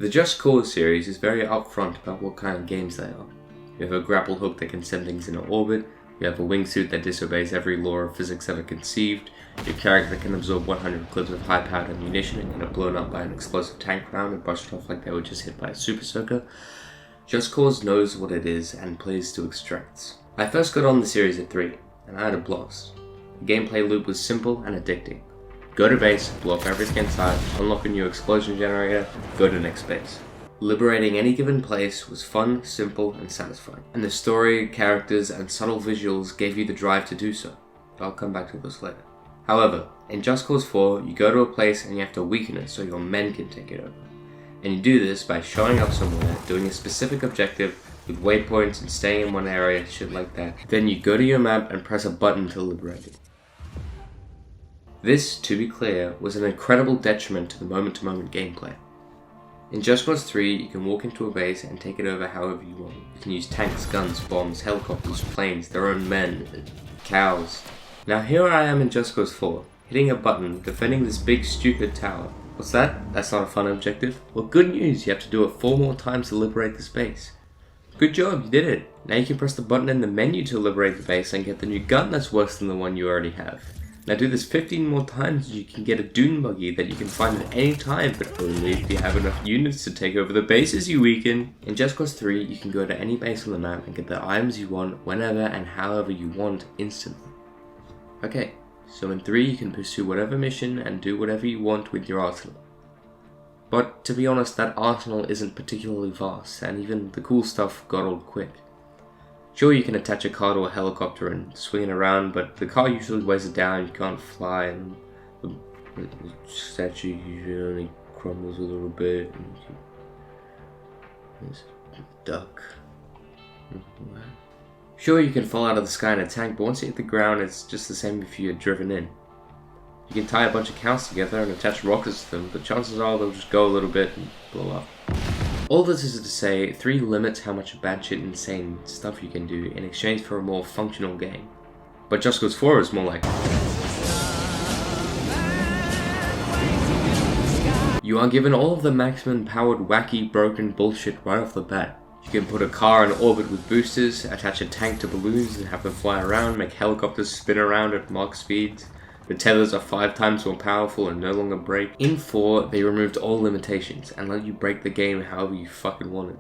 The Just Cause series is very upfront about what kind of games they are. You have a grapple hook that can send things into orbit, you have a wingsuit that disobeys every law of physics ever conceived, your character can absorb 100 clips of high-powered ammunition and get blown up by an explosive tank round and brushed off like they were just hit by a super soaker. Just Cause knows what it is and plays to extracts. I first got on the series at 3, and I had a blast. The gameplay loop was simple and addicting. Go to base, blow up everything inside, unlock a new explosion generator, go to next base. Liberating any given place was fun, simple, and satisfying. And the story, characters, and subtle visuals gave you the drive to do so. But I'll come back to this later. However, in Just Cause 4, you go to a place and you have to weaken it so your men can take it over. And you do this by showing up somewhere, doing a specific objective, with waypoints and staying in one area, shit like that. Then you go to your map and press a button to liberate it. This, to be clear, was an incredible detriment to the moment-to-moment gameplay. In Just Cause 3, you can walk into a base and take it over however you want. You can use tanks, guns, bombs, helicopters, planes, their own men, cows. Now here I am in Just Cause 4, hitting a button, defending this big stupid tower. What's that? That's not a fun objective? Well, good news, you have to do it 4 more times to liberate this base. Good job, you did it. Now you can press the button in the menu to liberate the base and get the new gun that's worse than the one you already have. Now do this 15 more times and you can get a dune buggy that you can find at any time, but only if you have enough units to take over the bases you weaken. In Just Cause 3, you can go to any base on the map and get the items you want whenever and however you want instantly. Okay, so in 3 you can pursue whatever mission and do whatever you want with your arsenal. But to be honest, that arsenal isn't particularly vast, and even the cool stuff got old quick. Sure, you can attach a car to a helicopter and swing it around, but the car usually weighs it down, you can't fly, and the statue usually only crumbles a little bit. And there's a duck. Sure, you can fall out of the sky in a tank, but once you hit the ground, it's just the same if you're driven in. You can tie a bunch of cows together and attach rockets to them, but chances are they'll just go a little bit and blow up. All this is to say, 3 limits how much batshit insane stuff you can do in exchange for a more functional game. But Just Cause 4 is more like... You are given all of the maximum powered wacky broken bullshit right off the bat. You can put a car in orbit with boosters, attach a tank to balloons and have them fly around, make helicopters spin around at Mach speeds. The tethers are 5 times more powerful and no longer break. In 4, they removed all limitations and let you break the game however you fucking wanted.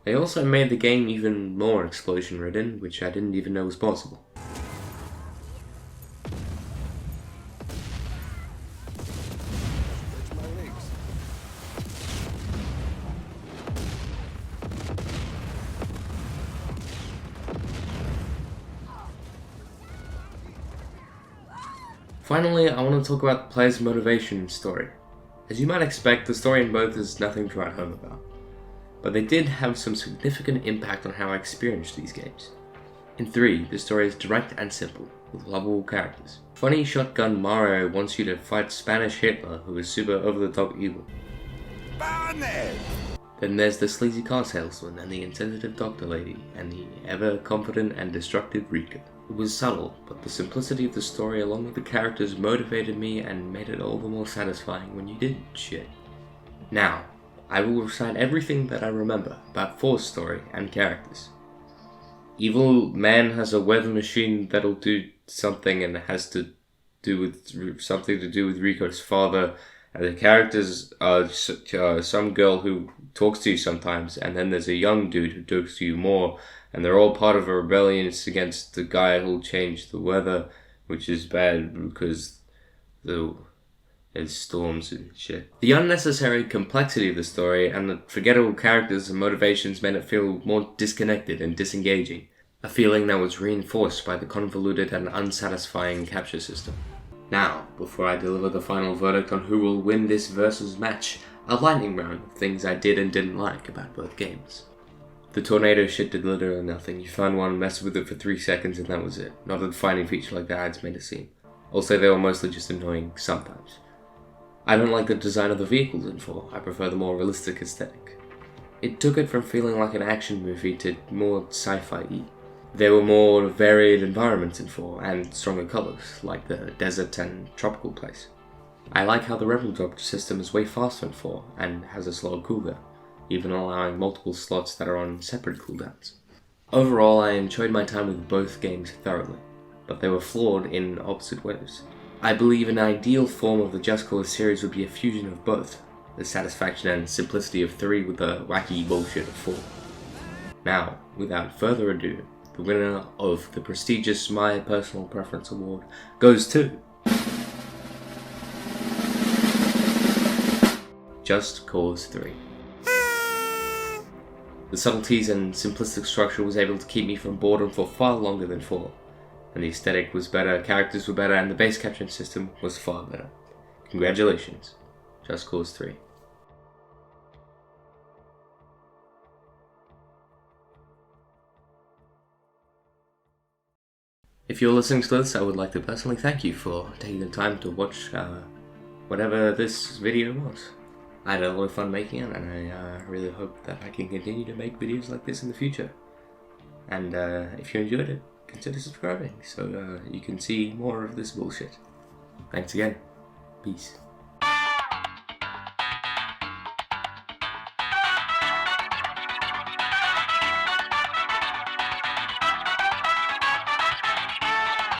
They also made the game even more explosion ridden, which I didn't even know was possible. Finally, I want to talk about the player's motivation and story. As you might expect, the story in both is nothing to write home about, but they did have some significant impact on how I experienced these games. In 3, the story is direct and simple, with lovable characters. Funny shotgun Mario wants you to fight Spanish Hitler, who is super over-the-top evil. Then there's the sleazy car salesman and the insensitive doctor lady, and the ever-confident and destructive Rika. It was subtle, but the simplicity of the story along with the characters motivated me and made it all the more satisfying when you did shit. Now, I will recite everything that I remember about 4's story and characters. Evil man has a weather machine that'll do something and it has to do with something to do with Rico's father. And the characters are some girl who talks to you sometimes, and then there's a young dude who talks to you more, and they're all part of a rebellion against the guy who'll change the weather, which is bad because there's storms and shit. The unnecessary complexity of the story and the forgettable characters and motivations made it feel more disconnected and disengaging, a feeling that was reinforced by the convoluted and unsatisfying capture system. Now, before I deliver the final verdict on who will win this versus match, a lightning round of things I did and didn't like about both games. The tornado shit did literally nothing. You found one, messed with it for 3 seconds and that was it. Not a defining feature like the ads made it seem. Also, they were mostly just annoying sometimes. I don't like the design of the vehicles in 4, I prefer the more realistic aesthetic. It took it from feeling like an action movie to more sci-fi-y. There were more varied environments in 4 and stronger colours, like the desert and tropical place. I like how the Rebel Drop system is way faster in 4 and has a slower cooldown, even allowing multiple slots that are on separate cooldowns. Overall, I enjoyed my time with both games thoroughly, but they were flawed in opposite ways. I believe an ideal form of the Just Cause series would be a fusion of both, the satisfaction and simplicity of 3 with the wacky bullshit of 4. Now, without further ado, the winner of the prestigious My Personal Preference Award goes to Just Cause 3. The subtleties and simplistic structure was able to keep me from boredom for far longer than 4, and the aesthetic was better, characters were better, and the base capturing system was far better. Congratulations, Just Cause 3. If you're listening to this, I would like to personally thank you for taking the time to watch whatever this video was. I had a lot of fun making it, and I really hope that I can continue to make videos like this in the future. And if you enjoyed it, consider subscribing so you can see more of this bullshit. Thanks again. Peace.